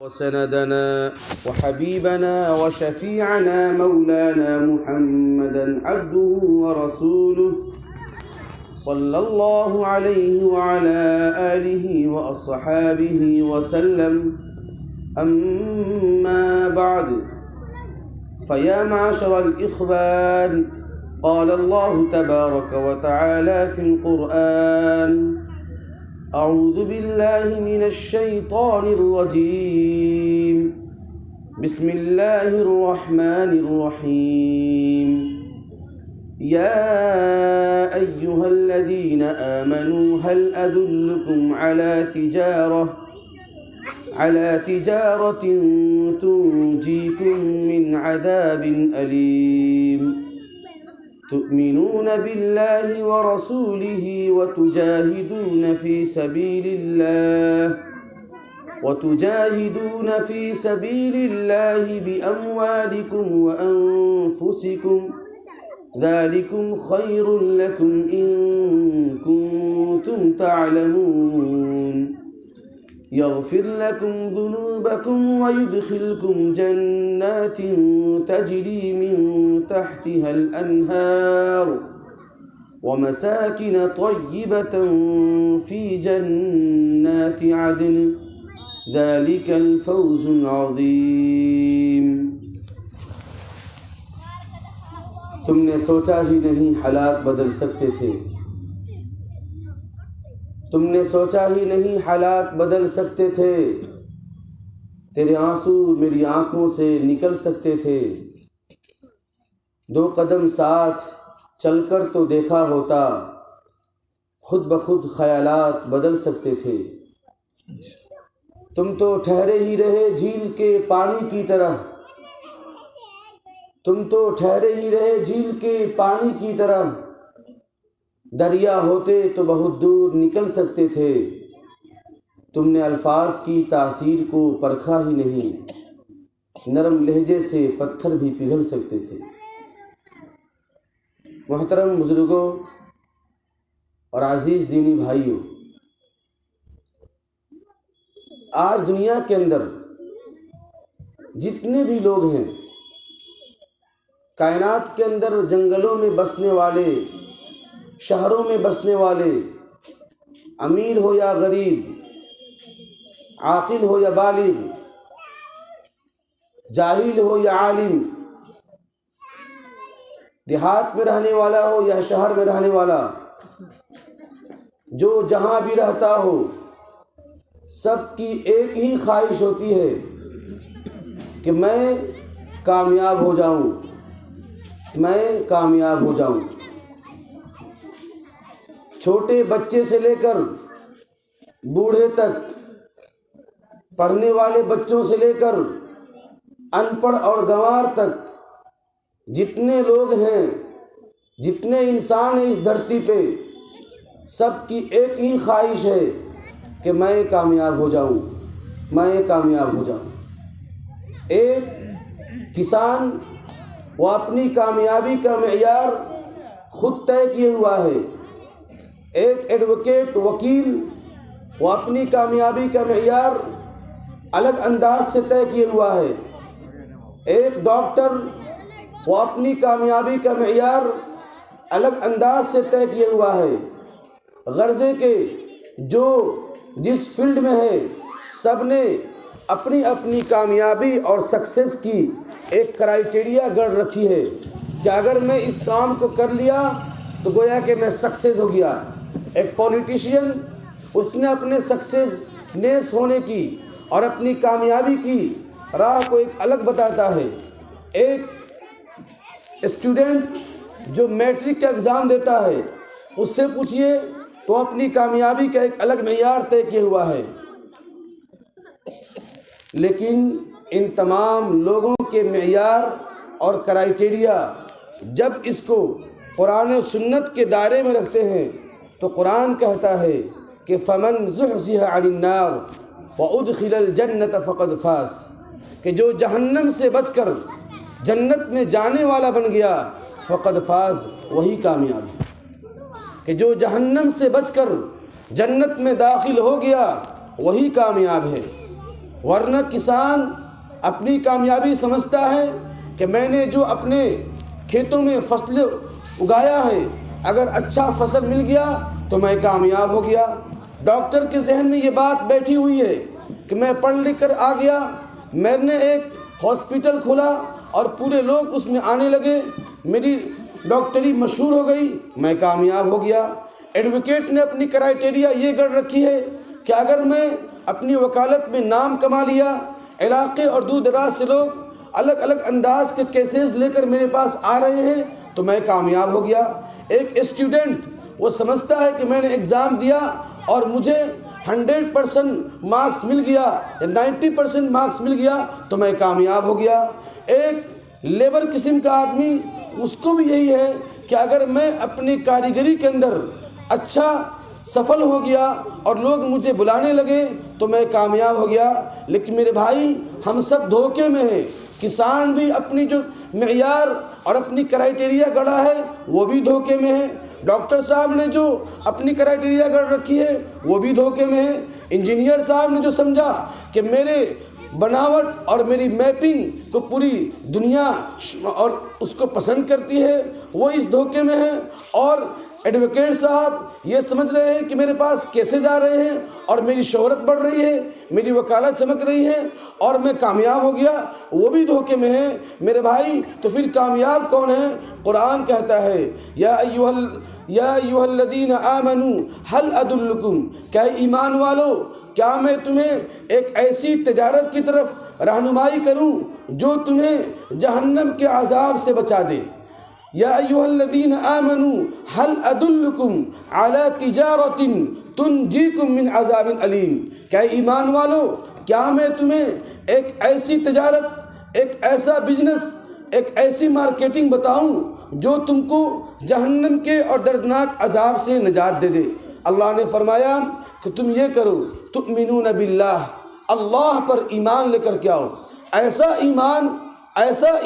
وسندنا وحبيبنا وشفيعنا مولانا محمدا عبده ورسوله صلى الله عليه وعلى آله وأصحابه وسلم. أما بعد، فيا معشر الإخوان، قال الله تبارك وتعالى في القرآن: أعوذ بالله من الشيطان الرجيم، بسم الله الرحمن الرحيم. يا أيها الذين آمنوا هل أدلكم على تجارة تنجيكم من عذاب أليم تؤمنون بالله ورسوله وتجاهدون في سبيل الله بأموالكم وأنفسكم، ذلكم خير لكم إن كنتم تعلمون. يغفر لكم ذنوبكم ويدخلكم جنات تجري من تحتها الأنهار ومساكن طيبة في جنات عدن، ذلك الفوز العظيم. تم نے سوچا ہی نہیں حالات بدل سکتے تھے، تم نے سوچا ہی نہیں حالات بدل سکتے تھے، تیرے آنسو میری آنکھوں سے نکل سکتے تھے، دو قدم ساتھ چل کر تو دیکھا ہوتا، خود بخود خیالات بدل سکتے تھے. تم تو ٹھہرے ہی رہے جھیل کے پانی کی طرح، دریا ہوتے تو بہت دور نکل سکتے تھے. تم نے الفاظ کی تاثیر کو پرکھا ہی نہیں، نرم لہجے سے پتھر بھی پگھل سکتے تھے. محترم بزرگوں اور عزیز دینی بھائیوں، آج دنیا کے اندر جتنے بھی لوگ ہیں، کائنات کے اندر جنگلوں میں بسنے والے، شہروں میں بسنے والے، امیر ہو یا غریب، عاقل ہو یا بالغ، جاہل ہو یا عالم، دیہات میں رہنے والا ہو یا شہر میں رہنے والا، جو جہاں بھی رہتا ہو، سب کی ایک ہی خواہش ہوتی ہے کہ میں کامیاب ہو جاؤں. چھوٹے بچے سے لے کر بوڑھے تک، پڑھنے والے بچوں سے لے کر ان پڑھ اور گنوار تک، جتنے لوگ ہیں، جتنے انسان ہیں اس دھرتی پہ، سب کی ایک ہی خواہش ہے کہ میں کامیاب ہو جاؤں. ایک کسان وہ اپنی کامیابی کا معیار خود طے کیے ہوا ہے، ایک ایڈوکیٹ وکیل وہ اپنی کامیابی کا معیار الگ انداز سے طے کیے ہوا ہے، ایک ڈاکٹر وہ اپنی کامیابی کا معیار الگ انداز سے طے کیے ہوا ہے. غرض کہ جو جس فیلڈ میں ہے، سب نے اپنی اپنی کامیابی اور سکسیس کی ایک کرائیٹیریا گڑ رکھی ہے کہ اگر میں اس کام کو کر لیا تو گویا کہ میں سکسیس ہو گیا. ایک پولیٹیشین اس نے اپنے سکسیسنیس ہونے کی اور اپنی کامیابی کی راہ کو ایک الگ بتاتا ہے. ایک اسٹوڈنٹ جو میٹرک کا ایگزام دیتا ہے، اس سے پوچھئے تو اپنی کامیابی کا ایک الگ معیار طے کیا ہوا ہے. لیکن ان تمام لوگوں کے معیار اور کرائیٹیریا جب اس کو قرآن و سنت کے دائرے میں رکھتے ہیں تو قرآن کہتا ہے کہ فَمَنْ زُحْزِحَ عَنِ النَّارِ وَأُدْخِلَ الْجَنَّةَ فَقَدْ فَازَ، کہ جو جہنم سے بچ کر جنت میں جانے والا بن گیا، فقد فاز، وہی کامیاب ہے. کہ جو جہنم سے بچ کر جنت میں داخل ہو گیا وہی کامیاب ہے. ورنہ کسان اپنی کامیابی سمجھتا ہے کہ میں نے جو اپنے کھیتوں میں فصل اگایا ہے، اگر اچھا فصل مل گیا تو میں کامیاب ہو گیا۔ ڈاکٹر کے ذہن میں یہ بات بیٹھی ہوئی ہے کہ میں پڑھ لکھ کر آ گیا، میں نے ایک ہاسپٹل کھولا اور پورے لوگ اس میں آنے لگے، میری ڈاکٹری مشہور ہو گئی، میں کامیاب ہو گیا۔ ایڈوکیٹ نے اپنی کرائٹیریا یہ گڑھ رکھی ہے کہ اگر میں اپنی وکالت میں نام کما لیا، علاقے اور دور دراز سے لوگ الگ الگ انداز کے کیسز لے کر میرے پاس آ رہے ہیں تو میں کامیاب ہو گیا۔ ایک اسٹوڈنٹ وہ سمجھتا ہے کہ میں نے ایگزام دیا اور مجھے 100% مارکس مل گیا یا 90% مارکس مل گیا تو میں کامیاب ہو گیا۔ ایک لیبر قسم کا آدمی، اس کو بھی یہی ہے کہ اگر میں اپنی کاریگری کے اندر اچھا سفل ہو گیا اور لوگ مجھے بلانے لگے تو میں کامیاب ہو گیا۔ لیکن میرے بھائی، ہم سب دھوکے میں ہیں۔ کسان بھی اپنی جو معیار اور اپنی کرائٹیریا گڑھا ہے وہ بھی دھوکے میں ہے۔ ڈاکٹر صاحب نے جو اپنی کرائٹیریا گڑھ رکھی ہے وہ بھی دھوکے میں ہے۔ انجینئر صاحب نے جو سمجھا کہ میرے بناوٹ اور میری میپنگ کو پوری دنیا اور اس کو پسند کرتی ہے، وہ اس دھوکے میں ہے۔ اور ایڈوکیٹ صاحب یہ سمجھ رہے ہیں کہ میرے پاس کیسز آ رہے ہیں اور میری شہرت بڑھ رہی ہے، میری وکالت چمک رہی ہے اور میں کامیاب ہو گیا، وہ بھی دھوکے میں ہے۔ میرے بھائی، تو پھر کامیاب کون ہے؟ قرآن کہتا ہے یا ایھا الذین آمنوا هل ادلکم، کہ ایمان والو کیا میں تمہیں ایک ایسی تجارت کی طرف رہنمائی کروں جو تمہیں جہنم کے عذاب سے بچا دے۔ یا ایھا الذین آمنوا هل ادلکم علی تجارۃ تنجیکم من عذاب علیم، کہ ایمان والو کیا میں تمہیں ایک ایسی تجارت، ایک ایسا بزنس، ایک ایسی مارکیٹنگ بتاؤں جو تم کو جہنم کے اور دردناک عذاب سے نجات دے دے۔ اللہ نے فرمایا کہ تم یہ کرو، تؤمنون باللہ، اللہ پر ایمان لے کر کے آؤ۔ ایسا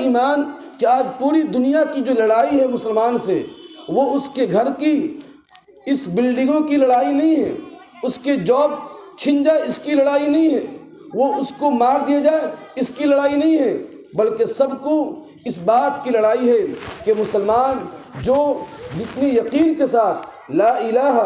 ایمان کہ آج پوری دنیا کی جو لڑائی ہے مسلمان سے، وہ اس کے گھر کی، اس بلڈنگوں کی لڑائی نہیں ہے، اس کے جاب چھن جائے اس کی لڑائی نہیں ہے، وہ اس کو مار دیا جائے اس کی لڑائی نہیں ہے، بلکہ سب کو اس بات کی لڑائی ہے کہ مسلمان جو جتنی یقین کے ساتھ لا الہ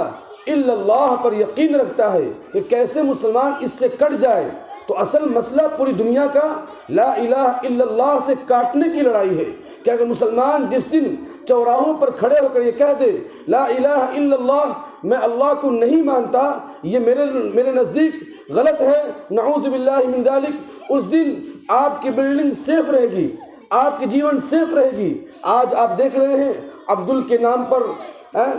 الا اللہ پر یقین رکھتا ہے کہ کیسے مسلمان اس سے کٹ جائے، تو اصل مسئلہ پوری دنیا کا لا الہ الا اللہ سے کاٹنے کی لڑائی ہے کہ اگر مسلمان جس دن چوراہوں پر کھڑے ہو کر یہ کہہ دے لا الہ الا اللہ، میں اللہ کو نہیں مانتا، یہ میرے نزدیک غلط ہے، نعوذ باللہ من ذالک، اس دن آپ کی بلڈنگ سیف رہے گی، آپ کی جیون سیف رہے گی۔ آج آپ دیکھ رہے ہیں عبدل کے نام پر،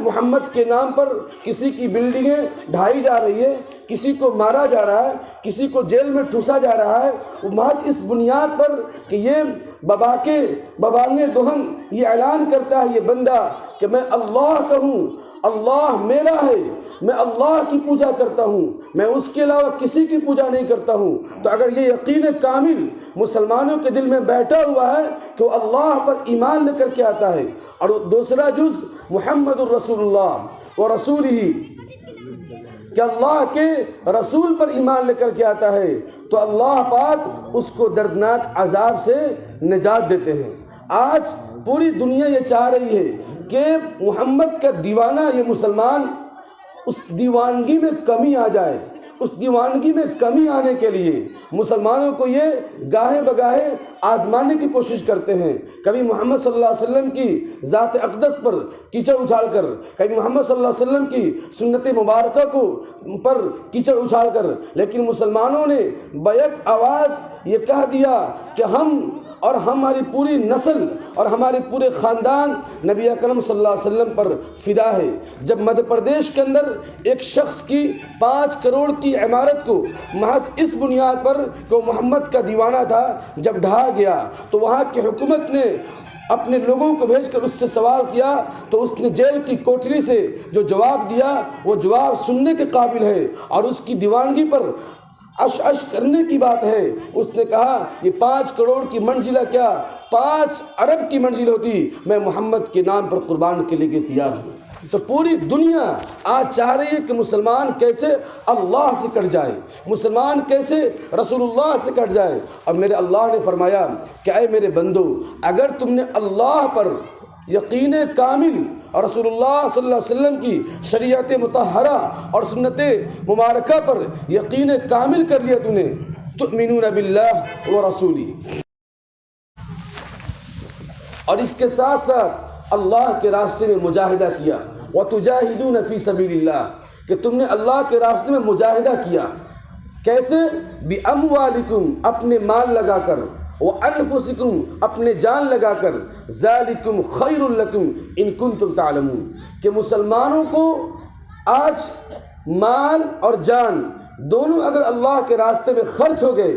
محمد کے نام پر کسی کی بلڈنگیں ڈھائی جا رہی ہے، کسی کو مارا جا رہا ہے، کسی کو جیل میں ٹھوسا جا رہا ہے، وہ محض اس بنیاد پر کہ یہ ببانگ دہن یہ اعلان کرتا ہے یہ بندہ کہ میں اللہ کا ہوں، اللہ میرا ہے، میں اللہ کی پوجا کرتا ہوں، میں اس کے علاوہ کسی کی پوجا نہیں کرتا ہوں۔ تو اگر یہ یقین کامل مسلمانوں کے دل میں بیٹھا ہوا ہے کہ وہ اللہ پر ایمان لے کر کے آتا ہے، اور دوسرا جز محمد الرسول اللہ و رسولہ، کہ اللہ کے رسول پر ایمان لے کر کے آتا ہے، تو اللہ پاک اس کو دردناک عذاب سے نجات دیتے ہیں۔ آج پوری دنیا یہ چاہ رہی ہے کہ محمد کا دیوانہ یہ مسلمان اس دیوانگی میں کمی آ جائے۔ اس دیوانگی میں کمی آنے کے لیے مسلمانوں کو یہ گاہے بگاہے آزمانے کی کوشش کرتے ہیں، کبھی محمد صلی اللہ علیہ وسلم کی ذات اقدس پر کیچڑ اچھال کر، کبھی محمد صلی اللہ علیہ وسلم کی سنت مبارکہ پر کیچڑ اچھال کر، لیکن مسلمانوں نے بیک آواز یہ کہہ دیا کہ ہم اور ہماری پوری نسل اور ہمارے پورے خاندان نبی اکرم صلی اللہ علیہ وسلم پر فدا ہے۔ جب مدھیہ پردیش کے اندر ایک شخص کی 5 کروڑ کی عمارت کو محض اس بنیاد پر کہ وہ محمد کا دیوانہ تھا جب ڈھا گیا، تو وہاں کی حکومت نے اپنے لوگوں کو بھیج کر اس سے سوال کیا، تو اس نے جیل کی کوٹری سے جو جواب دیا وہ جواب سننے کے قابل ہے، اور اس کی دیوانگی پر اش کرنے کی بات ہے۔ اس نے کہا یہ 5 کروڑ کی منزلہ کیا 5 ارب کی منزل ہوتی، میں محمد کے نام پر قربان کے لیے تیار ہوں۔ تو پوری دنیا آج چاہ رہی ہے کہ مسلمان کیسے اللہ سے کٹ جائے، مسلمان کیسے رسول اللہ سے کٹ جائے۔ اور میرے اللہ نے فرمایا کہ اے میرے بندو، اگر تم نے اللہ پر یقین کامل اور رسول اللہ صلی اللہ علیہ وسلم کی شریعت مطہرہ اور سنت مبارکہ پر یقین کامل کر لیا تم نے، تؤمنون باللہ و رسولی، اور اس کے ساتھ ساتھ اللہ کے راستے میں مجاہدہ کیا، وَتُجَاهِدُونَ فِي سَبِيلِ اللَّهِ، کہ تم نے اللہ کے راستے میں مجاہدہ کیا۔ کیسے؟ بِأَمْوَالِكُمْ، اپنے مال لگا کر، وَأَنفُسِكُمْ، اپنے جان لگا کر، ذَلِكُمْ خَيْرٌ لَكُمْ إِن كُنتُمْ تَعْلَمُونَ، کہ مسلمانوں کو آج مال اور جان دونوں اگر اللہ کے راستے میں خرچ ہو گئے،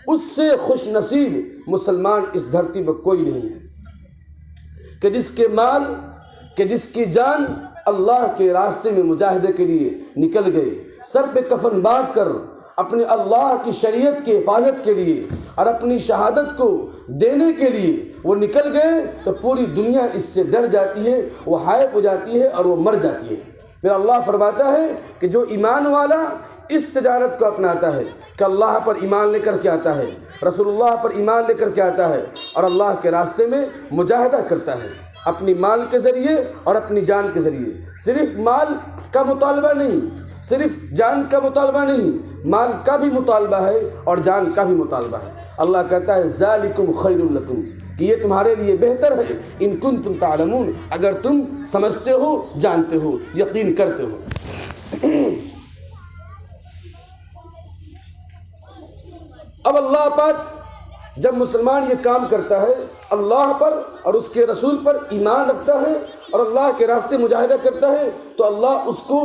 اس سے خوش نصیب مسلمان اس دھرتی پر کوئی نہیں ہے، کہ جس کے مال، کہ جس کی جان اللہ کے راستے میں مجاہدے کے لیے نکل گئے، سر پہ کفن باندھ کر اپنے اللہ کی شریعت کی حفاظت کے لیے اور اپنی شہادت کو دینے کے لیے وہ نکل گئے، تو پوری دنیا اس سے ڈر جاتی ہے، وہ حائف ہو جاتی ہے اور وہ مر جاتی ہے۔ پھر اللہ فرماتا ہے کہ جو ایمان والا اس تجارت کو اپناتا ہے کہ اللہ پر ایمان لے کر کے آتا ہے، رسول اللہ پر ایمان لے کر کے آتا ہے اور اللہ کے راستے میں مجاہدہ کرتا ہے، اپنی مال کے ذریعے اور اپنی جان کے ذریعے، صرف مال کا مطالبہ نہیں، صرف جان کا مطالبہ نہیں، مال کا بھی مطالبہ ہے اور جان کا بھی مطالبہ ہے۔ اللہ کہتا ہے ذالکم خیر لکم، کہ یہ تمہارے لیے بہتر ہے، ان کنتم تعلمون، اگر تم سمجھتے ہو، جانتے ہو، یقین کرتے ہو۔ اب اللہ پاک جب مسلمان یہ کام کرتا ہے، اللہ پر اور اس کے رسول پر ایمان رکھتا ہے اور اللہ کے راستے مجاہدہ کرتا ہے، تو اللہ اس کو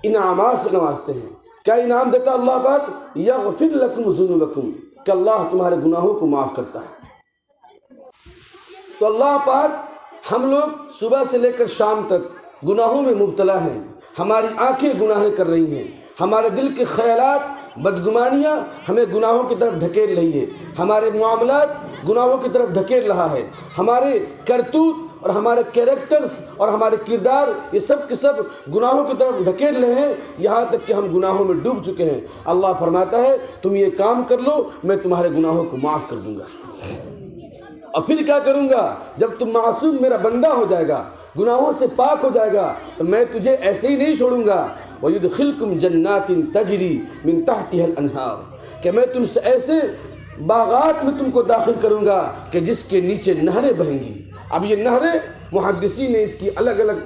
انعامات سے نوازتے ہیں۔ کیا انعام دیتا اللہ پاک؟ یغفر لکم ذنوبکم، کہ اللہ تمہارے گناہوں کو معاف کرتا ہے۔ تو اللہ پاک، ہم لوگ صبح سے لے کر شام تک گناہوں میں مبتلا ہیں، ہماری آنکھیں گناہیں کر رہی ہیں، ہمارے دل کے خیالات، بدگمانیاں ہمیں گناہوں کی طرف ڈھکیل رہی ہے، ہمارے معاملات گناہوں کی طرف ڈھکیل رہا ہے، ہمارے کرتوت اور ہمارے کیریکٹرز اور ہمارے کردار یہ سب کے سب گناہوں کی طرف ڈھکیل رہے ہیں، یہاں تک کہ ہم گناہوں میں ڈوب چکے ہیں۔ اللہ فرماتا ہے تم یہ کام کر لو، میں تمہارے گناہوں کو معاف کر دوں گا۔ اور پھر کیا کروں گا؟ جب تم معصوم میرا بندہ ہو جائے گا، گناہوں سے پاک ہو جائے گا، تو میں تجھے ایسے ہی نہیں چھوڑوں گا۔ وَيُدْخِلْكُمْ جَنَّاتٍ تَجْرِي مِن تَحْتِهَا الْأَنْهَارُ، کہ میں تم سے ایسے باغات میں تم کو داخل کروں گا کہ جس کے نیچے نہریں بہیں گی۔ اب یہ نہریں محدثین نے اس کی الگ الگ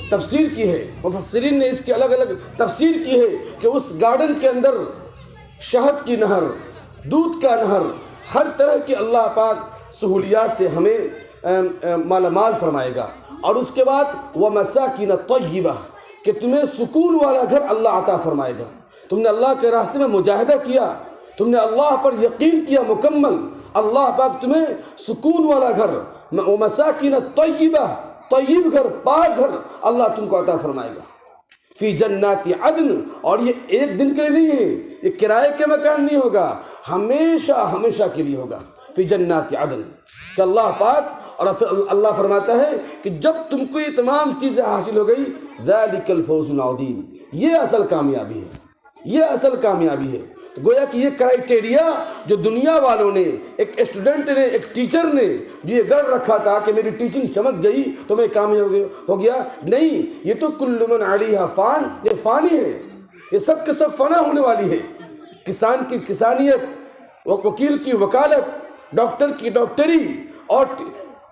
تفسیر کی ہے، مفسرین نے اس کی الگ الگ تفسیر کی ہے کہ اس گارڈن کے اندر شہد کی نہر، دودھ کا نہر، ہر طرح کی اللہ پاک سہولیات سے ہمیں مالا مال فرمائے گا۔ اور اس کے بعد وَمَسَاكِنَ طَيِّبَةً، کہ تمہیں سکون والا گھر اللہ عطا فرمائے گا۔ تم نے اللہ کے راستے میں مجاہدہ کیا، تم نے اللہ پر یقین کیا مکمل، اللہ پاک تمہیں سکون والا گھر، وَمَسَاكِنَ طَيِّبَةً، طیب گھر، پاک گھر اللہ تم کو عطا فرمائے گا۔ فی جنات عدن، اور یہ ایک دن کے لیے نہیں ہے، یہ کرائے کے مکان نہیں ہوگا، ہمیشہ ہمیشہ کے لیے ہوگا۔ فی جنات عدن، کہ اللہ پاک اور اللہ فرماتا ہے کہ جب تم کو یہ تمام چیزیں حاصل ہو گئی، ذالک الفوز العظیم، یہ اصل کامیابی ہے، یہ اصل کامیابی ہے۔ گویا کہ یہ کرائٹیریا جو دنیا والوں نے، ایک اسٹوڈنٹ نے، ایک ٹیچر نے جو یہ گڑھ رکھا تھا کہ میری ٹیچنگ چمک گئی تو میں کامیاب ہو گیا، نہیں، یہ تو کل من علیہا فان، یہ فانی ہے، یہ سب کے سب فنا ہونے والی ہے۔ کسان کی کسانیت، وکیل کی وکالت، ڈاکٹر کی ڈاکٹری اور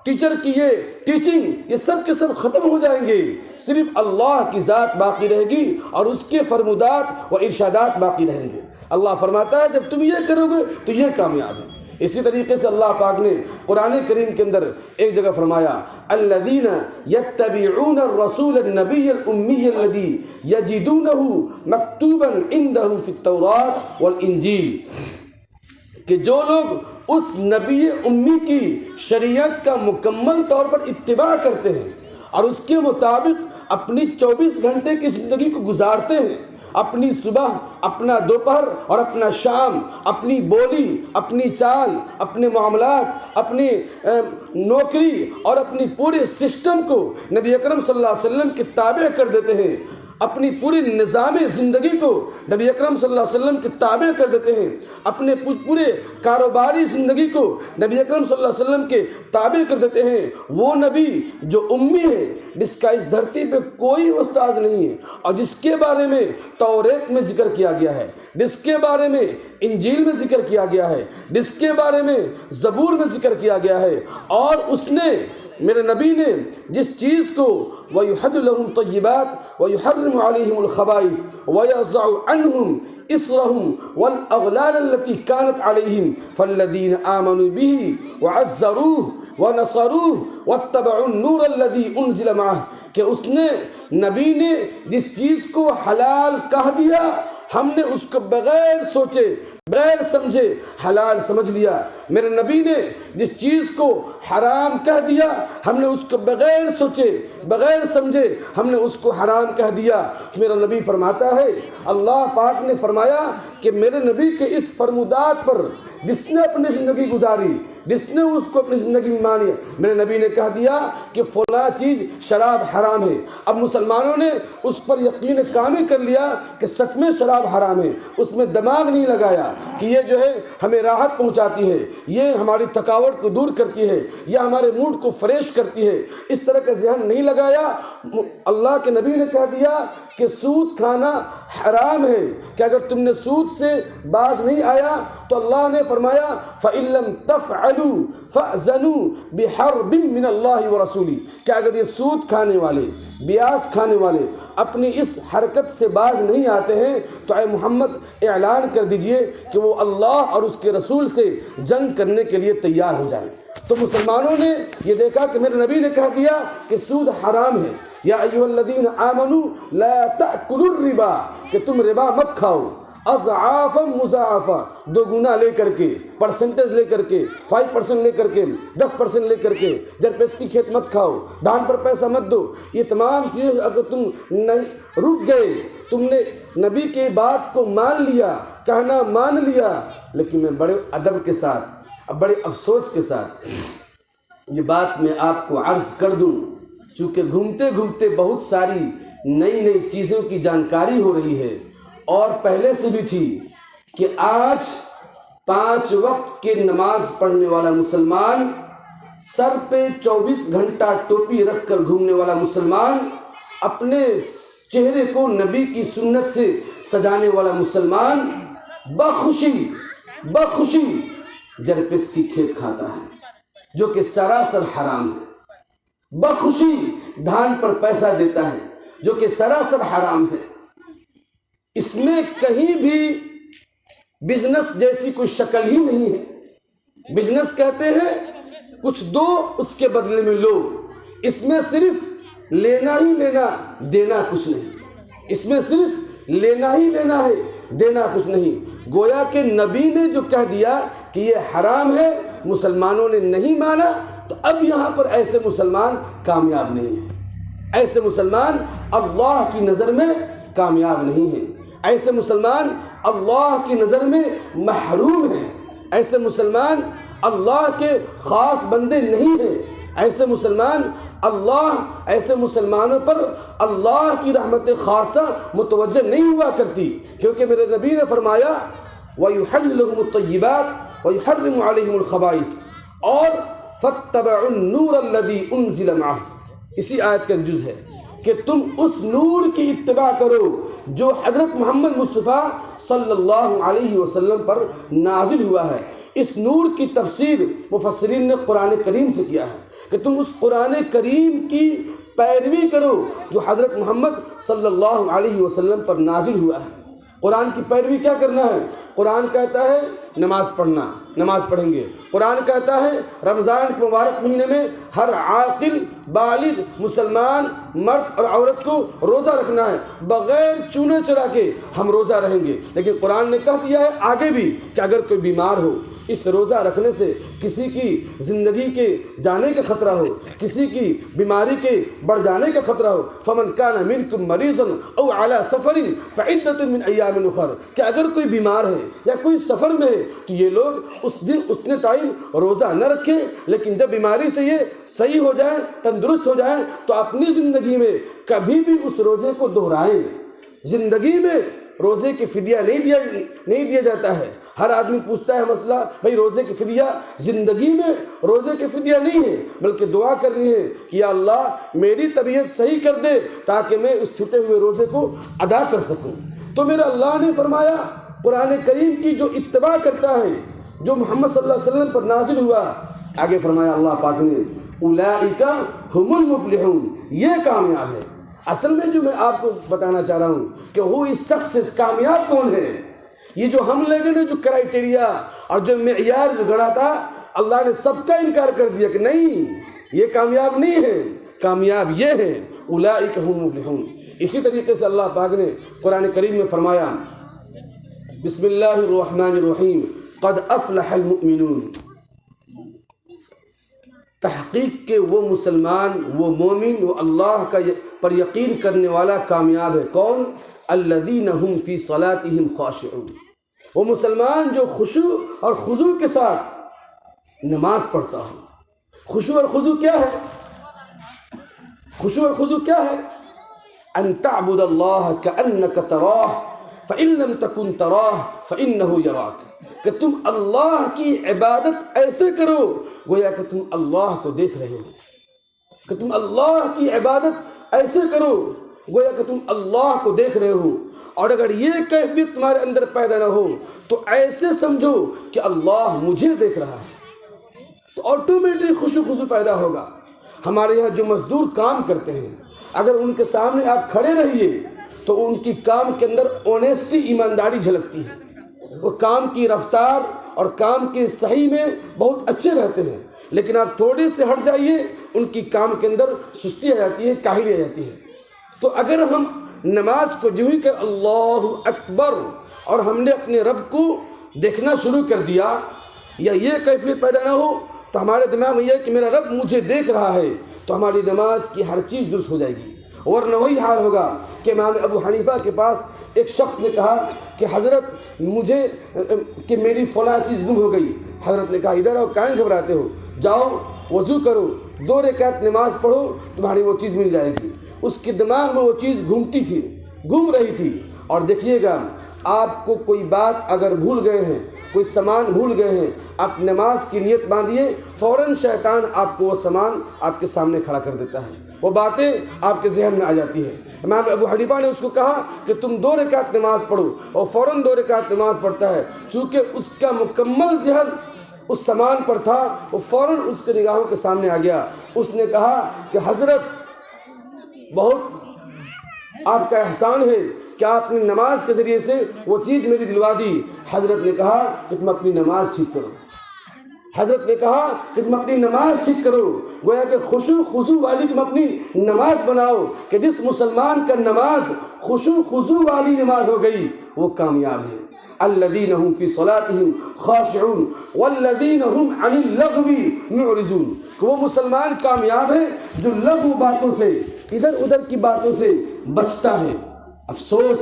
ٹیچر کی یہ ٹیچنگ، یہ سب کے سب ختم ہو جائیں گے، صرف اللہ کی ذات باقی رہے گی اور اس کے فرمودات و ارشادات باقی رہیں گے۔ اللہ فرماتا ہے جب تم یہ کرو گے تو یہ کامیاب ہے۔ اسی طریقے سے اللہ پاک نے قرآن کریم کے اندر ایک جگہ فرمایا الذین یتبعون الرسول النبی الامی الذی یجدونہ مکتوبا عندہم فی التوراۃ والانجیل، کہ جو لوگ اس نبی امی کی شریعت کا مکمل طور پر اتباع کرتے ہیں اور اس کے مطابق اپنی 24 گھنٹے کی زندگی کو گزارتے ہیں، اپنی صبح اپنا دوپہر اور اپنا شام، اپنی بولی، اپنی چال، اپنے معاملات، اپنی نوکری اور اپنی پورے سسٹم کو نبی اکرم صلی اللہ علیہ وسلم کے تابع کر دیتے ہیں، اپنی پوری نظام زندگی کو نبی اکرم صلی اللہ علیہ وسلم کے تابع کر دیتے ہیں، اپنے پورے کاروباری زندگی کو نبی اکرم صلی اللہ علیہ وسلم کے تابع کر دیتے ہیں، وہ نبی جو امی ہے، جس کا اس دھرتی پہ کوئی استاذ نہیں ہے، اور جس کے بارے میں توریت میں ذکر کیا گیا ہے، جس کے بارے میں انجیل میں ذکر کیا گیا ہے، جس کے بارے میں زبور میں ذکر کیا گیا ہے، اور اس نے میرے نبی نے جس چیز کو وَيُحِلُّ لَهُمْ طَيِّبَاتٍ وَيُحَرِّمُ عَلَيْهِمُ الْخَبَائِثَ وَيَضَعُ عَنْهُمْ إِصْرَهُمْ وَالْأَغْلَالَ الَّتِي كَانَتْ عَلَيْهِمْ فَالَّذِينَ آمَنُوا بِهِ وَعَزَّرُوهُ وَنَصَرُوهُ وَاتَّبَعُوا النُّورَ الَّذِي أُنزِلَ مَعَهُ کہ اس نے نبی نے جس چیز کو حلال کہہ دیا ہم نے اس کو بغیر سوچے بغیر سمجھے حلال سمجھ لیا، میرے نبی نے جس چیز کو حرام کہہ دیا ہم نے اس کو بغیر سوچے بغیر سمجھے ہم نے اس کو حرام کہہ دیا۔ میرا نبی فرماتا ہے، اللہ پاک نے فرمایا کہ میرے نبی کے اس فرمودات پر جس نے اپنی زندگی گزاری، جس نے اس کو اپنی زندگی میں مانی، میرے نبی نے کہہ دیا کہ فلاں چیز شراب حرام ہے۔ اب مسلمانوں نے اس پر یقین کامل کر لیا کہ سچ میں شراب حرام ہے، اس میں دماغ نہیں لگایا کہ یہ جو ہے ہمیں راحت پہنچاتی ہے، یہ ہماری تھکاوٹ کو دور کرتی ہے، یہ ہمارے موڈ کو فریش کرتی ہے، اس طرح کا ذہن نہیں لگایا۔ اللہ کے نبی نے کہہ دیا کہ سود کھانا حرام ہے، کہ اگر تم نے سود سے باز نہیں آیا تو اللہ نے فرمایا فَإِن لَّمْ تَفْعَلُوا فَأْذَنُوا بِحَرْبٍ مِّنَ اللَّهِ وَرَسُولِهِ کہ اگر یہ سود کھانے والے، بیاس کھانے والے اپنی اس حرکت سے باز نہیں آتے ہیں تو اے محمد اعلان کر دیجئے کہ وہ اللہ اور اس کے رسول سے جنگ کرنے کے لیے تیار ہو جائیں۔ تو مسلمانوں نے یہ دیکھا کہ میرے نبی نے کہہ دیا کہ سود حرام ہے، یا ایھا الذین آمنوا لا تأکلوا الربا کہ تم ربا مت کھاؤ، اضعافا مضاعفا دو گنا لے کر کے، پرسنٹیج لے کر کے، 5% لے کر کے، 10% لے کر کے، جرپیس کی کھیت مت کھاؤ، دھان پر پیسہ مت دو۔ یہ تمام چیز اگر تم رک گئے، تم نے نبی کی بات کو مان لیا، کہنا مان لیا، لیکن میں بڑے ادب کے ساتھ اب بڑے افسوس کے ساتھ یہ بات میں آپ کو عرض کر دوں، چونکہ گھومتے گھومتے بہت ساری نئی نئی چیزوں کی جانکاری ہو رہی ہے، اور پہلے سے بھی تھی کہ آج 5 وقت کی نماز پڑھنے والا مسلمان، سر پہ 24 گھنٹہ ٹوپی رکھ کر گھومنے والا مسلمان، اپنے چہرے کو نبی کی سنت سے سجانے والا مسلمان بخوشی جرپس کی کھیت کھاتا ہے جو کہ سراسر حرام ہے، بخوشی دھان پر پیسہ دیتا ہے جو کہ سراسر حرام ہے۔ اس میں کہیں بھی بزنس جیسی کوئی شکل ہی نہیں ہے۔ بزنس کہتے ہیں کچھ دو اس کے بدلے میں لو، اس میں صرف لینا ہی لینا، دینا کچھ نہیں، اس میں صرف لینا ہی لینا ہے، دینا کچھ نہیں۔ گویا کہ نبی نے جو کہہ دیا کہ یہ حرام ہے، مسلمانوں نے نہیں مانا، تو اب یہاں پر ایسے مسلمان کامیاب نہیں ہیں، ایسے مسلمان اللہ کی نظر میں کامیاب نہیں ہیں، ایسے مسلمان اللہ کی نظر میں محروم ہیں، ایسے مسلمان اللہ کے خاص بندے نہیں ہیں، ایسے مسلمان ایسے مسلمانوں پر اللہ کی رحمت خاصہ متوجہ نہیں ہوا کرتی، کیونکہ میرے نبی نے فرمایا وَيُحِلُّ لَهُمُ الطَّيِّبَاتِ وَيُحَرِّمُ عَلَيْهِمُ الْخَبَائِثَ اور فَاتَّبَعُوا النُّورَ الَّذِي أُنزِلَ مَعَهُ، اسی آیت کا جز ہے کہ تم اس نور کی اتباع کرو جو حضرت محمد مصطفیٰ صلی اللہ علیہ وسلم پر نازل ہوا ہے۔ اس نور کی تفسیر مفسرین نے قرآن کریم سے کیا ہے کہ تم اس قرآن کریم کی پیروی کرو جو حضرت محمد صلی اللہ علیہ وسلم پر نازل ہوا ہے۔ قرآن کی پیروی کیا کرنا ہے؟ قرآن کہتا ہے نماز پڑھیں گے۔ قرآن کہتا ہے رمضان کے مبارک مہینے میں ہر عاقل بالغ مسلمان مرد اور عورت کو روزہ رکھنا ہے، بغیر چونے چرا کے ہم روزہ رہیں گے۔ لیکن قرآن نے کہہ دیا ہے آگے بھی کہ اگر کوئی بیمار ہو، اس روزہ رکھنے سے کسی کی زندگی کے جانے کا خطرہ ہو، کسی کی بیماری کے بڑھ جانے کا خطرہ ہو، فمن کان منکم مریضا او علی سفر فعدۃ من ایام اخر، کہ اگر کوئی بیمار ہے یا کوئی سفر میں ہے تو یہ لوگ اس دن اتنے ٹائم روزہ نہ رکھیں، لیکن جب بیماری سے یہ صحیح ہو جائیں، تندرست ہو جائیں، تو اپنی زندگی میں کبھی بھی اس روزے کو دہرائیں۔ زندگی میں روزے کی فدیہ نہیں دیا جاتا ہے۔ ہر آدمی پوچھتا ہے مسئلہ، بھئی روزے کی فدیہ، زندگی میں روزے کی فدیہ نہیں ہے، بلکہ دعا کرنی ہے کہ یا اللہ میری طبیعت صحیح کر دے تاکہ میں اس چھٹے ہوئے روزے کو ادا کر سکوں۔ تو میرا اللہ نے فرمایا قرآن کریم کی جو اتباع کرتا ہے، جو محمد صلی اللہ علیہ وسلم پر نازل ہوا، آگے فرمایا اللہ پاک نے اولئک هم المفلحون، یہ کامیاب ہے۔ اصل میں جو میں آپ کو بتانا چاہ رہا ہوں کہ وہ اس سکسیس کامیاب کون ہے، یہ جو ہم لوگوں نے جو کرائٹیریا اور جو معیار جو گڑا تھا، اللہ نے سب کا انکار کر دیا کہ نہیں یہ کامیاب نہیں ہے، کامیاب یہ ہے اولئک هم المفلحون۔ اسی طریقے سے اللہ پاک نے قرآن کریم میں فرمایا بسم اللہ الرحمن الرحیم قد افلح المؤمنون، تحقیق کہ وہ مسلمان، وہ مومن، وہ اللہ کا پر یقین کرنے والا کامیاب ہے۔ کون؟ الذین هم فی صلاتهم خاشعون، وہ مسلمان جو خشوع اور خضوع کے ساتھ نماز پڑھتا ہو۔ خشوع اور خضوع کیا ہے؟ خشوع اور خضوع کیا ہے؟ ان تعبد اللہ کأنک تراہ فإن لم تکن تراہ فإنہ یراک، کہ تم اللہ کی عبادت ایسے کرو گویا کہ تم اللہ کو دیکھ رہے ہو، کہ تم اللہ کی عبادت ایسے کرو گویا کہ تم اللہ کو دیکھ رہے ہو، اور اگر یہ کیفیت تمہارے اندر پیدا نہ ہو تو ایسے سمجھو کہ اللہ مجھے دیکھ رہا ہے، تو آٹومیٹک خشوع پیدا ہوگا۔ ہمارے یہاں جو مزدور کام کرتے ہیں، اگر ان کے سامنے آپ کھڑے رہیے تو ان کی کام کے اندر آنیسٹی، ایمانداری جھلکتی ہے، وہ کام کی رفتار اور کام کے صحیح میں بہت اچھے رہتے ہیں، لیکن آپ تھوڑے سے ہٹ جائیے ان کی کام کے اندر سستی آ جاتی ہے، کاہلی آ جاتی ہے۔ تو اگر ہم نماز کو جو ہی کہ اللہ اکبر اور ہم نے اپنے رب کو دیکھنا شروع کر دیا، یا یہ کیفیت پیدا نہ ہو تو ہمارے دماغ میں یہ ہے کہ میرا رب مجھے دیکھ رہا ہے، تو ہماری نماز کی ہر چیز درست ہو جائے گی۔ ورنہ وہی حال ہوگا کہ امام ابو حنیفہ کے پاس ایک شخص نے کہا کہ حضرت مجھے کہ میری فلاں چیز گم ہو گئی۔ حضرت نے کہا ادھر آؤ، کائیں گھبراتے ہو، جاؤ وضو کرو، 2 رکعت نماز پڑھو، تمہاری وہ چیز مل جائے گی۔ اس کے دماغ میں وہ چیز گھومتی تھی، گھوم رہی تھی۔ اور دیکھیے گا آپ کو کوئی بات اگر بھول گئے ہیں، کوئی سامان بھول گئے ہیں، آپ نماز کی نیت باندھیے، فوراً شیطان آپ کو وہ سامان آپ کے سامنے کھڑا کر دیتا ہے، وہ باتیں آپ کے ذہن میں آ جاتی ہے۔ امام ابو حنیفہ نے اس کو کہا کہ تم 2 رکعت نماز پڑھو، اور فوراً 2 رکعت نماز پڑھتا ہے۔ چونکہ اس کا مکمل ذہن اس سامان پر تھا، وہ فوراً اس کے نگاہوں کے سامنے آ گیا۔ اس نے کہا کہ حضرت بہت آپ کا احسان ہے کہ آپ نے نماز کے ذریعے سے وہ چیز میری دلوا دی۔ حضرت نے کہا کہ تم اپنی نماز ٹھیک کرو، حضرت نے کہا کہ تم اپنی نماز ٹھیک کرو، گویا کہ خشوع خضوع والی تم اپنی نماز بناؤ، کہ جس مسلمان کا نماز خشوع خضوع والی نماز ہو گئی وہ کامیاب ہے۔ الذین هم فی صلاتهم خاشعون والذین هم عن اللغو معرضون، کہ وہ مسلمان کامیاب ہے جو لغو باتوں سے، ادھر ادھر کی باتوں سے بچتا ہے۔ افسوس،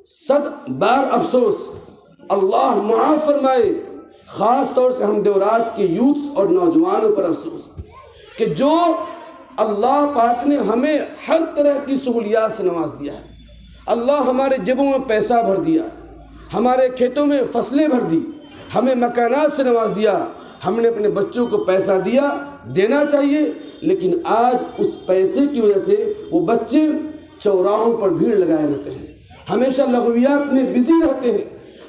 100 بار افسوس، اللہ معاف فرمائے، خاص طور سے ہم دیوراج کے یوتھس اور نوجوانوں پر افسوس کہ جو اللہ پاک نے ہمیں ہر طرح کی سہولیات سے نواز دیا ہے۔ اللہ ہمارے جیبوں میں پیسہ بھر دیا، ہمارے کھیتوں میں فصلیں بھر دی، ہمیں مکانات سے نواز دیا، ہم نے اپنے بچوں کو پیسہ دیا، دینا چاہیے، لیکن آج اس پیسے کی وجہ سے وہ بچے چوراہوں پر بھیڑ لگائے رہتے ہیں، ہمیشہ لغویات میں بزی رہتے ہیں،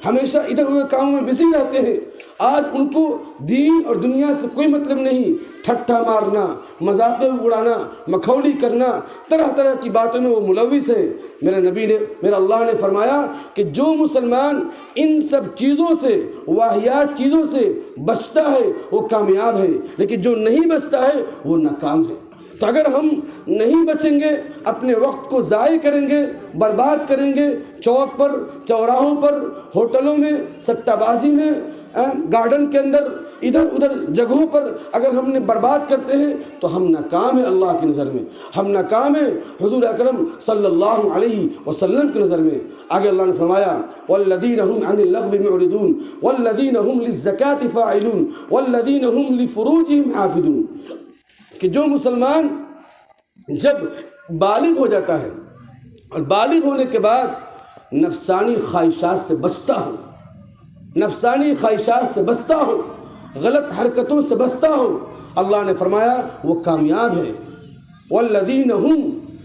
ہمیشہ ادھر ادھر کاموں میں بزی رہتے ہیں، آج ان کو دین اور دنیا سے کوئی مطلب نہیں، ٹھٹھا مارنا، مذاقیں اڑانا، مکھولی کرنا، طرح طرح کی باتوں میں وہ ملوث ہیں۔ میرا اللہ نے فرمایا کہ جو مسلمان ان سب چیزوں سے، واہیات چیزوں سے بچتا ہے وہ کامیاب ہے، لیکن جو نہیں بچتا ہے وہ ناکام ہے۔ تو اگر ہم نہیں بچیں گے، اپنے وقت کو ضائع کریں گے، برباد کریں گے، چوک پر، چوراہوں پر، ہوٹلوں میں، سٹہ بازی میں، گارڈن کے اندر، ادھر ادھر جگہوں پر اگر ہم نے برباد کرتے ہیں تو ہم ناکام ہیں اللہ کی نظر میں، ہم ناکام ہیں حضور اکرم صلی اللہ علیہ وسلم کی نظر میں۔ آگے اللہ نے فرمایا والذین هم عن اللغو معرضون والذین هم للزکاة فاعلون والذین هم لفروجهم حافظون، کہ جو مسلمان جب بالغ ہو جاتا ہے اور بالغ ہونے کے بعد نفسانی خواہشات سے بچتا ہو، نفسانی خواہشات سے بچتا ہو، غلط حرکتوں سے بچتا ہو، اللہ نے فرمایا وہ کامیاب ہے۔ والذین هم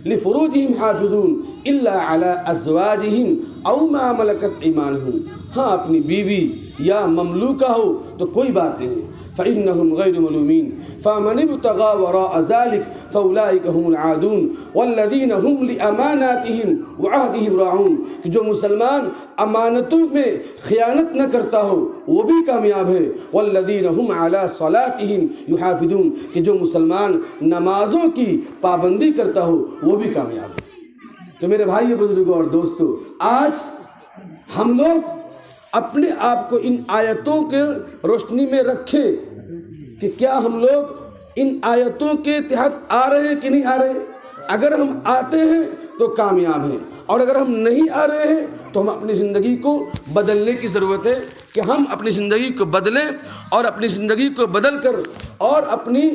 لفروجهم حافظون الا علی ازواجهم او ما ملکت ایمانهم، ہاں اپنی بیوی یا مملوکہ ہو تو کوئی بات نہیں، فإنهم غیر ملومین فمن ابتغى وراء ذلك فأولئك هم العادون والذین هم لأماناتهم وعهدهم راعون، کہ جو مسلمان امانتوں میں خیانت نہ کرتا ہو وہ بھی کامیاب ہے۔ والذین هم علی صلاتهم یحافظون، کہ جو مسلمان نمازوں کی پابندی کرتا ہو وہ بھی کامیاب ہے۔ تو میرے بھائی بزرگوں اور دوستو، آج ہم لوگ اپنے آپ کو ان آیتوں کے روشنی میں رکھیں کہ کیا ہم لوگ ان آیتوں کے تحت آ رہے ہیں کہ نہیں آ رہے۔ اگر ہم آتے ہیں تو کامیاب ہیں، اور اگر ہم نہیں آ رہے ہیں تو ہم اپنی زندگی کو بدلنے کی ضرورت ہے کہ ہم اپنی زندگی کو بدلیں، اور اپنی زندگی کو بدل کر اور اپنی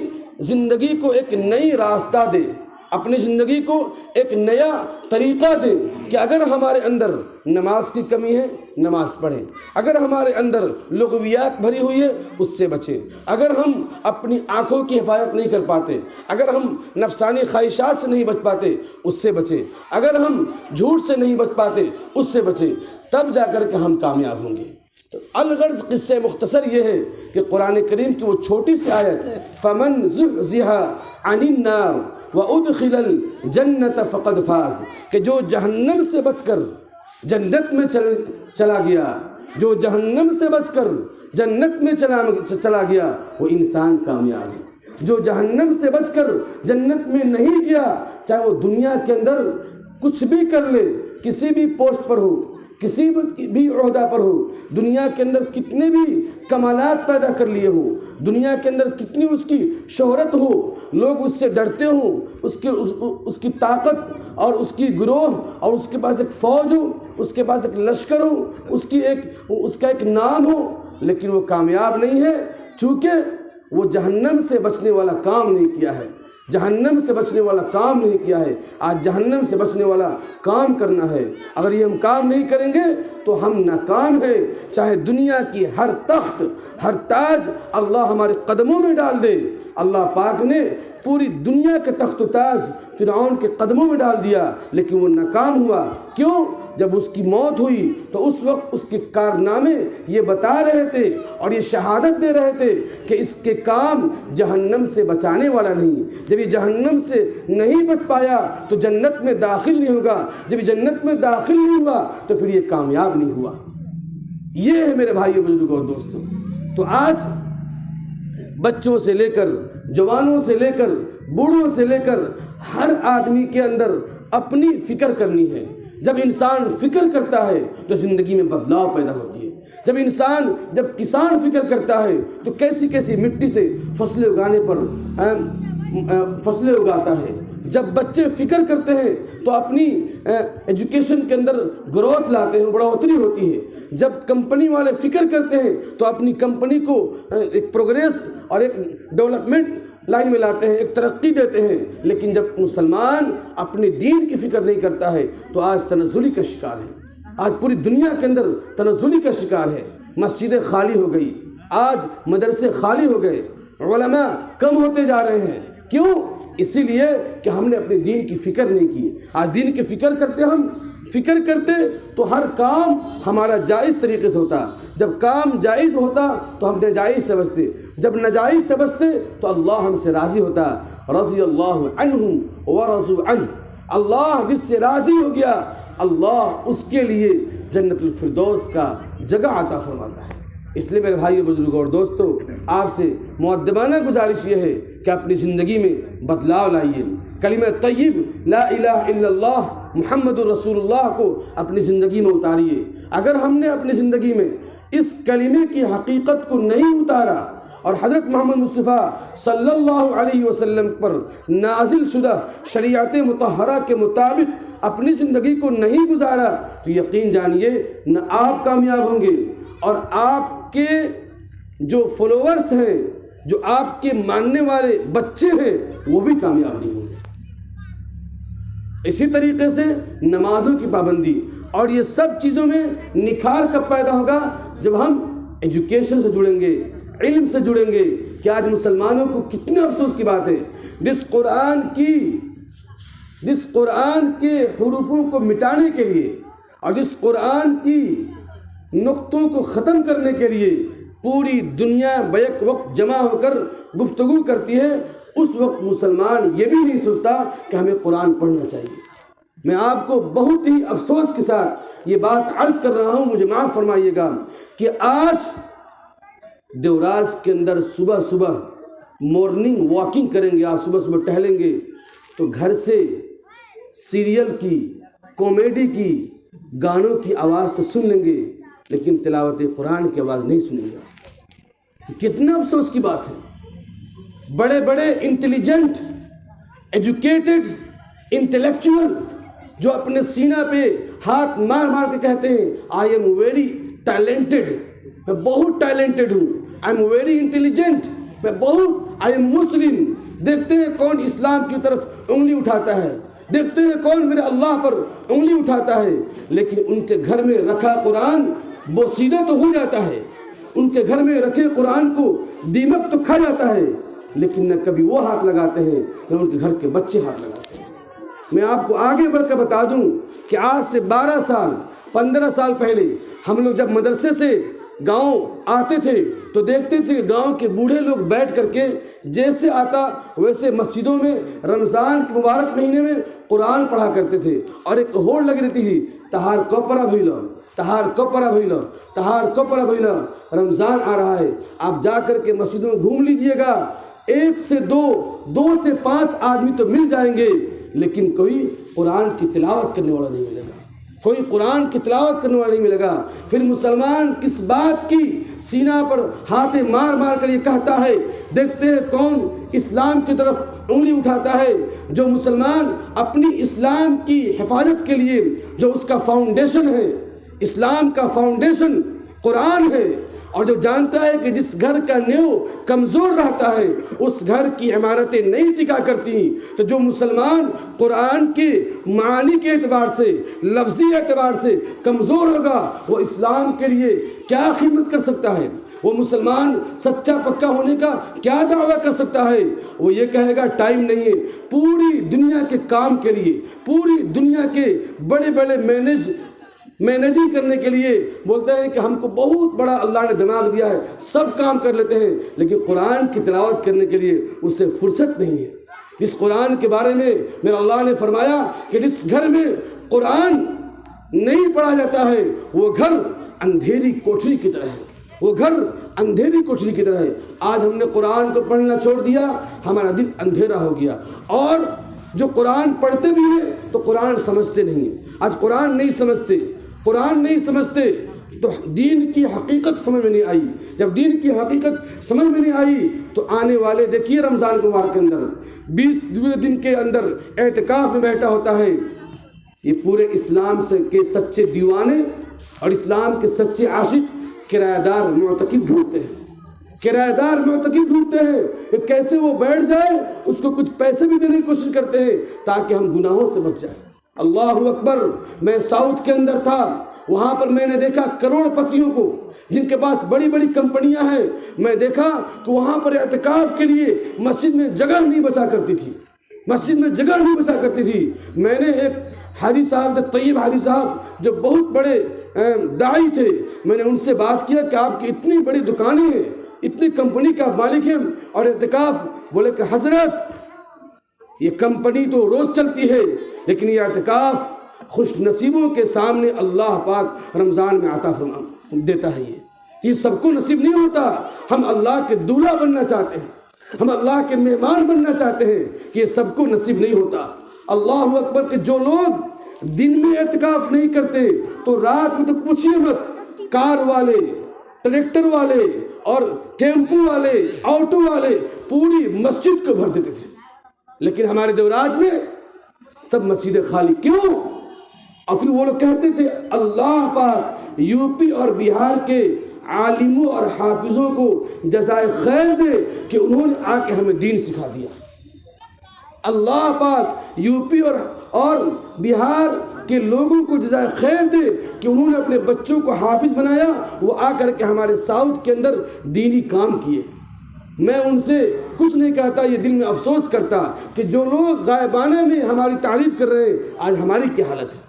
زندگی کو ایک نئی راستہ دیں، اپنی زندگی کو ایک نیا طریقہ دیں کہ اگر ہمارے اندر نماز کی کمی ہے نماز پڑھیں، اگر ہمارے اندر لغویات بھری ہوئی ہے اس سے بچیں، اگر ہم اپنی آنکھوں کی حفاظت نہیں کر پاتے، اگر ہم نفسانی خواہشات سے نہیں بچ پاتے اس سے بچیں، اگر ہم جھوٹ سے نہیں بچ پاتے اس سے بچیں، تب جا کر کے ہم کامیاب ہوں گے۔ تو الغرض قصہ مختصر یہ ہے کہ قرآن کریم کی وہ چھوٹی سی آیت فَمَنْ زُحْزِحَ عَنِ النَّارِ وَأُدْخِلَ الْجَنَّةَ فَقَدْ فَازَ، کہ جو جہنم سے بچ کر جنت میں چلا گیا، جو جہنم سے بچ کر جنت میں چلا گیا وہ انسان کامیاب ہے۔ جو جہنم سے بچ کر جنت میں نہیں گیا، چاہے وہ دنیا کے اندر کچھ بھی کر لے، کسی بھی پوسٹ پر ہو، کسی بھی عہدہ پر ہو، دنیا کے اندر کتنے بھی کمالات پیدا کر لیے ہوں، دنیا کے اندر کتنی اس کی شہرت ہو، لوگ اس سے ڈرتے ہوں، اس کی طاقت اور اس کی گروہ اور اس کے پاس ایک فوج ہو، اس کے پاس ایک لشکر ہو، اس کا ایک نام ہو، لیکن وہ کامیاب نہیں ہے، چونکہ وہ جہنم سے بچنے والا کام نہیں کیا ہے، جہنم سے بچنے والا کام نہیں کیا ہے۔ آج جہنم سے بچنے والا کام کرنا ہے، اگر یہ ہم کام نہیں کریں گے تو ہم ناکام ہیں، چاہے دنیا کی ہر تخت، ہر تاج اللہ ہمارے قدموں میں ڈال دے۔ اللہ پاک نے پوری دنیا کے تخت و تاج فرعون کے قدموں میں ڈال دیا، لیکن وہ ناکام ہوا۔ کیوں؟ جب اس کی موت ہوئی تو اس وقت اس کے کارنامے یہ بتا رہے تھے اور یہ شہادت دے رہے تھے کہ اس کے کام جہنم سے بچانے والا نہیں۔ جب یہ جہنم سے نہیں بچ پایا تو جنت میں داخل نہیں ہوگا، جب یہ جنت میں داخل نہیں ہوا تو پھر یہ کامیاب نہیں ہوا۔ یہ ہے میرے بھائیو بزرگوں اور دوستوں۔ تو آج بچوں سے لے کر جوانوں سے لے کر بوڑھوں سے لے کر ہر آدمی کے اندر اپنی فکر کرنی ہے۔ جب انسان فکر کرتا ہے تو زندگی میں بدلاؤ پیدا ہوتی ہے۔ جب کسان فکر کرتا ہے تو کیسی کیسی مٹی سے فصلیں اگانے پر فصلیں اگاتا ہے۔ جب بچے فکر کرتے ہیں تو اپنی ایجوکیشن کے اندر گروتھ لاتے ہیں، بڑھوتری ہوتی ہے۔ جب کمپنی والے فکر کرتے ہیں تو اپنی کمپنی کو ایک پروگریس اور ایک ڈیولپمنٹ لائن میں لاتے ہیں، ایک ترقی دیتے ہیں۔ لیکن جب مسلمان اپنے دین کی فکر نہیں کرتا ہے تو آج تنزلی کا شکار ہے، آج پوری دنیا کے اندر تنزلی کا شکار ہے۔ مسجدیں خالی ہو گئی، آج مدرسے خالی ہو گئے، علماء کم ہوتے جا رہے ہیں۔ کیوں؟ اسی لیے کہ ہم نے اپنے دین کی فکر نہیں کی۔ آج دین کی فکر کرتے ہم فکر کرتے تو ہر کام ہمارا جائز طریقے سے ہوتا. جب کام جائز ہوتا تو ہم ناجائز سمجھتے, جب ناجائز سمجھتے تو اللہ ہم سے راضی ہوتا. رضی اللہ عنہم ورضوا عنہ, اللہ جس سے راضی ہو گیا اللہ اس کے لیے جنت الفردوس کا جگہ عطا فرماتا ہے. اس لیے میرے بھائیو, بزرگوں اور دوستو, آپ سے مؤدبانہ گزارش یہ ہے کہ اپنی زندگی میں بدلاؤ لائیے. کلمہ طیب لا الہ الا اللہ محمد الرسول اللہ کو اپنی زندگی میں اتاریے. اگر ہم نے اپنی زندگی میں اس کلمے کی حقیقت کو نہیں اتارا اور حضرت محمد مصطفیٰ صلی اللہ علیہ وسلم پر نازل شدہ شریعت مطہرہ کے مطابق اپنی زندگی کو نہیں گزارا تو یقین جانیے نہ آپ کامیاب ہوں گے اور آپ کے جو فالوورز ہیں, جو آپ کے ماننے والے بچے ہیں, وہ بھی کامیاب نہیں ہوں گے. اسی طریقے سے نمازوں کی پابندی, اور یہ سب چیزوں میں نکھار کب پیدا ہوگا؟ جب ہم ایجوکیشن سے جڑیں گے, علم سے جڑیں گے. کہ آج مسلمانوں کو کتنے افسوس کی بات ہے, جس قرآن کے حروفوں کو مٹانے کے لیے اور جس قرآن کی نقطوں کو ختم کرنے کے لیے پوری دنیا بیک وقت جمع ہو کر گفتگو کرتی ہے, اس وقت مسلمان یہ بھی نہیں سوچتا کہ ہمیں قرآن پڑھنا چاہیے. میں آپ کو بہت ہی افسوس کے ساتھ یہ بات عرض کر رہا ہوں, مجھے معاف فرمائیے گا, کہ آج دیوراج کے اندر صبح صبح مارننگ واکنگ کریں گے, آپ صبح صبح ٹہلیں گے تو گھر سے سیریل کی, کامیڈی کی, گانوں کی آواز تو سن لیں گے, لیکن تلاوت قرآن کی آواز نہیں سنیں گے. کتنا افسوس کی بات ہے. بڑے بڑے انٹیلیجنٹ, ایجوکیٹڈ, انٹلیکچوئل جو اپنے سینہ پہ ہاتھ مار مار کے کہتے ہیں آئی ایم ویری ٹیلنٹڈ, میں بہت ٹیلنٹڈ ہوں, آئی ایم ویری انٹیلیجنٹ, میں بہت, آئی ایم مسلم. دیکھتے ہیں کون اسلام کی طرف انگلی اٹھاتا ہے, دیکھتے ہیں کون میرے اللہ پر انگلی اٹھاتا ہے, لیکن ان کے گھر میں رکھا قرآن بوسیدہ تو ہو جاتا ہے, ان کے گھر میں رکھے قرآن کو دیمک تو کھا جاتا ہے, لیکن نہ کبھی وہ ہاتھ لگاتے ہیں نہ ان کے گھر کے بچے ہاتھ لگاتے ہیں. میں آپ کو آگے بڑھ کر بتا دوں کہ آج سے 12 سال 15 سال پہلے ہم لوگ جب مدرسے سے گاؤں آتے تھے تو دیکھتے تھے کہ گاؤں کے بوڑھے لوگ بیٹھ کر کے جیسے آتا ویسے مسجدوں میں رمضان کے مبارک مہینے میں قرآن پڑھا کرتے تھے, اور ایک ہوڑ لگ رہتی تھی, تہار کپڑا بھیلو, تہار کپڑا بھیلو, تہار کپڑا بھیلو, رمضان آ رہا ہے. آپ جا کر کے مسجدوں میں گھوم لیجئے گا, 1 سے 2, 2 سے 5 آدمی تو مل جائیں گے, لیکن کوئی قرآن کی تلاوت کرنے والا نہیں ملے گا, کوئی قرآن کی تلاوت کرنے والا نہیں ملے گا. پھر مسلمان کس بات کی سینہ پر ہاتھ مار مار کر یہ کہتا ہے, دیکھتے ہیں کون اسلام کی طرف انگلی اٹھاتا ہے. جو مسلمان اپنی اسلام کی حفاظت کے لیے جو اس کا فاؤنڈیشن ہے, اسلام کا فاؤنڈیشن قرآن ہے, اور جو جانتا ہے کہ جس گھر کا نیو کمزور رہتا ہے اس گھر کی عمارتیں نہیں ٹکا کرتی, تو جو مسلمان قرآن کے معانی کے اعتبار سے, لفظی اعتبار سے کمزور ہوگا وہ اسلام کے لیے کیا خدمت کر سکتا ہے؟ وہ مسلمان سچا پکا ہونے کا کیا دعویٰ کر سکتا ہے؟ وہ یہ کہے گا ٹائم نہیں ہے. پوری دنیا کے کام کے لیے, پوری دنیا کے بڑے بڑے مینیجنگ کرنے کے لیے بولتے ہیں کہ ہم کو بہت بڑا اللہ نے دماغ دیا ہے, سب کام کر لیتے ہیں, لیکن قرآن کی تلاوت کرنے کے لیے اسے فرصت نہیں ہے. اس قرآن کے بارے میں میرا اللہ نے فرمایا کہ جس گھر میں قرآن نہیں پڑھا جاتا ہے وہ گھر اندھیری کوٹری کی طرح ہے, وہ گھر اندھیری کوٹری کی طرح ہے. آج ہم نے قرآن کو پڑھنا چھوڑ دیا, ہمارا دل اندھیرا ہو گیا, اور جو قرآن پڑھتے بھی ہیں تو قرآن سمجھتے نہیں ہیں. آج قرآن نہیں سمجھتے تو دین کی حقیقت سمجھ میں نہیں آئی. جب دین کی حقیقت سمجھ میں نہیں آئی تو آنے والے دیکھیے رمضان کے مبارک کے اندر 20 دن کے اندر اعتکاف میں بیٹھا ہوتا ہے, یہ پورے اسلام کے سچے دیوانے اور اسلام کے سچے عاشق کرایہ دار معتکف ڈھونڈتے ہیں, کہ کیسے وہ بیٹھ جائے, اس کو کچھ پیسے بھی دینے کی کوشش کرتے ہیں تاکہ ہم گناہوں سے بچ جائیں. اللہ اکبر. میں ساؤتھ کے اندر تھا, وہاں پر میں نے دیکھا کروڑ پتیوں کو جن کے پاس بڑی بڑی کمپنیاں ہیں, میں دیکھا کہ وہاں پر اعتکاف کے لیے مسجد میں جگہ نہیں بچا کرتی تھی. مسجد میں جگہ نہیں بچا کرتی تھی۔ میں نے ایک حاجی صاحب طیب حاجی صاحب جو بہت بڑے داعی تھے، میں نے ان سے بات کیا کہ آپ کی اتنی بڑی دکانیں ہیں، اتنی کمپنی کا مالک ہیں اور اعتکاف، بولے کہ حضرت یہ کمپنی تو روز چلتی ہے لیکن یہ اعتکاف خوش نصیبوں کے سامنے اللہ پاک رمضان میں عطا دیتا ہے۔ یہ سب کو نصیب نہیں ہوتا۔ ہم اللہ کے دولہا بننا چاہتے ہیں، ہم اللہ کے مہمان بننا چاہتے ہیں کہ یہ سب کو نصیب نہیں ہوتا۔ اللہ اکبر کہ جو لوگ دن میں اعتکاف نہیں کرتے تو رات میں تو پوچھئے مت، کار والے، ٹریکٹر والے اور ٹیمپو والے، آٹو والے پوری مسجد کو بھر دیتے تھے، لیکن ہمارے دیوراج میں سب مسجد خالی کیوں؟ اور پھر وہ لوگ کہتے تھے اللہ پاک یو پی اور بہار کے عالموں اور حافظوں کو جزائے خیر دے کہ انہوں نے آ کے ہمیں دین سکھا دیا۔ اللہ پاک یو پی اور بہار کے لوگوں کو جزائے خیر دے کہ انہوں نے اپنے بچوں کو حافظ بنایا، وہ آ کر کے ہمارے ساؤتھ کے اندر دینی کام کیے۔ میں ان سے کچھ نہیں کہتا، یہ دل میں افسوس کرتا کہ جو لوگ غائبانہ میں ہماری تعریف کر رہے ہیں، آج ہماری کیا حالت ہے،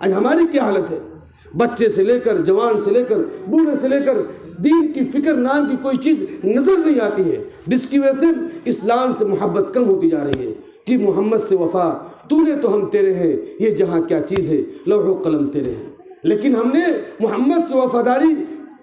آج ہماری کیا حالت ہے۔ بچے سے لے کر جوان سے لے کر بوڑھے سے لے کر دین کی فکر نام کی کوئی چیز نظر نہیں آتی ہے، جس کی وجہ سے اسلام سے محبت کم ہوتی جا رہی ہے کہ محمد سے وفا، تو نے تو ہم تیرے ہیں، یہ جہاں کیا چیز ہے، لوح و قلم تیرے ہیں۔ لیکن ہم نے محمد سے وفاداری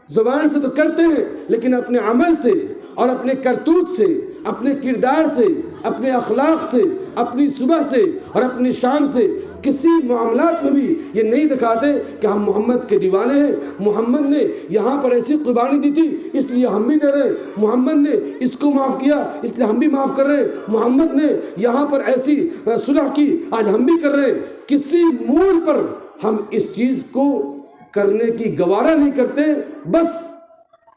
زبان سے تو کرتے ہیں لیکن اپنے عمل سے اور اپنے کرتوت سے، اپنے کردار سے، اپنے اخلاق سے، اپنی صبح سے اور اپنی شام سے کسی معاملات میں بھی یہ نہیں دکھاتے کہ ہم محمد کے دیوانے ہیں۔ محمد نے یہاں پر ایسی قربانی دی تھی اس لیے ہم بھی دے رہے ہیں، محمد نے اس کو معاف کیا اس لیے ہم بھی معاف کر رہے ہیں، محمد نے یہاں پر ایسی صلح کی آج ہم بھی کر رہے ہیں۔ کسی موڑ پر ہم اس چیز کو کرنے کی گوارا نہیں کرتے، بس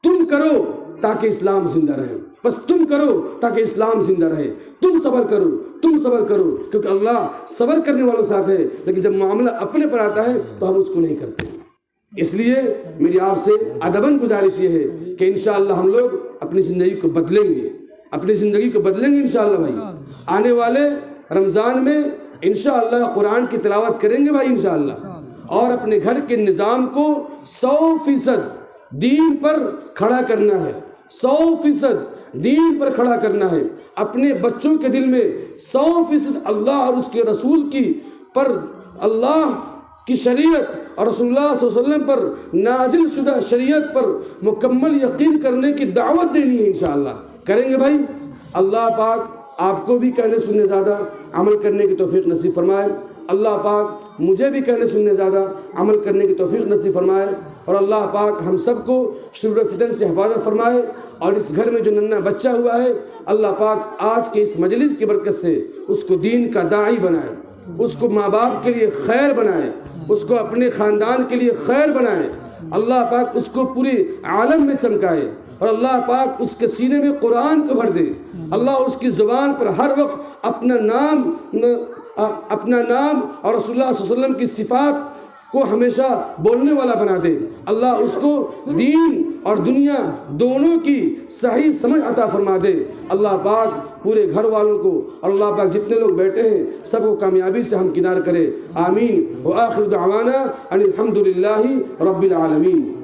تم کرو تاکہ اسلام زندہ رہے، بس تم کرو تاکہ اسلام زندہ رہے، تم صبر کرو، تم صبر کرو، کیونکہ اللہ صبر کرنے والوں کے ساتھ ہے، لیکن جب معاملہ اپنے پر آتا ہے تو ہم اس کو نہیں کرتے۔ اس لیے میری آپ سے ادباً گزارش یہ ہے کہ انشاءاللہ ہم لوگ اپنی زندگی کو بدلیں گے، اپنی زندگی کو بدلیں گے انشاءاللہ بھائی۔ آنے والے رمضان میں انشاءاللہ قرآن کی تلاوت کریں گے بھائی انشاءاللہ، اور اپنے گھر کے نظام کو 100% دین پر کھڑا کرنا ہے، 100% دین پر کھڑا کرنا ہے۔ اپنے بچوں کے دل میں 100% اللہ اور اس کے رسول کی پر، اللہ کی شریعت اور رسول اللہ صلی اللہ علیہ وسلم پر نازل شدہ شریعت پر مکمل یقین کرنے کی دعوت دینی ہے انشاءاللہ۔ کریں گے بھائی؟ اللہ پاک آپ کو بھی کہنے سننے زیادہ عمل کرنے کی توفیق نصیب فرمائے، اللہ پاک مجھے بھی کہنے سننے زیادہ عمل کرنے کی توفیق نصیب فرمائے، اور اللہ پاک ہم سب کو شرور و فتن سے حفاظت فرمائے، اور اس گھر میں جو ننھا بچہ ہوا ہے اللہ پاک آج کے اس مجلس کی برکت سے اس کو دین کا داعی بنائے، اس کو ماں باپ کے لیے خیر بنائے، اس کو اپنے خاندان کے لیے خیر بنائے، اللہ پاک اس کو پوری عالم میں چمکائے، اور اللہ پاک اس کے سینے میں قرآن کو بھر دے، اللہ اس کی زبان پر ہر وقت اپنا نام اور رسول اللہ صلی اللہ علیہ وسلم کی صفات کو ہمیشہ بولنے والا بنا دے، اللہ اس کو دین اور دنیا دونوں کی صحیح سمجھ عطا فرما دے، اللہ پاک پورے گھر والوں کو، اللہ پاک جتنے لوگ بیٹھے ہیں سب کو کامیابی سے ہم کنار کرے، آمین۔ وآخر دعوانا ان الحمدللہ رب العالمین۔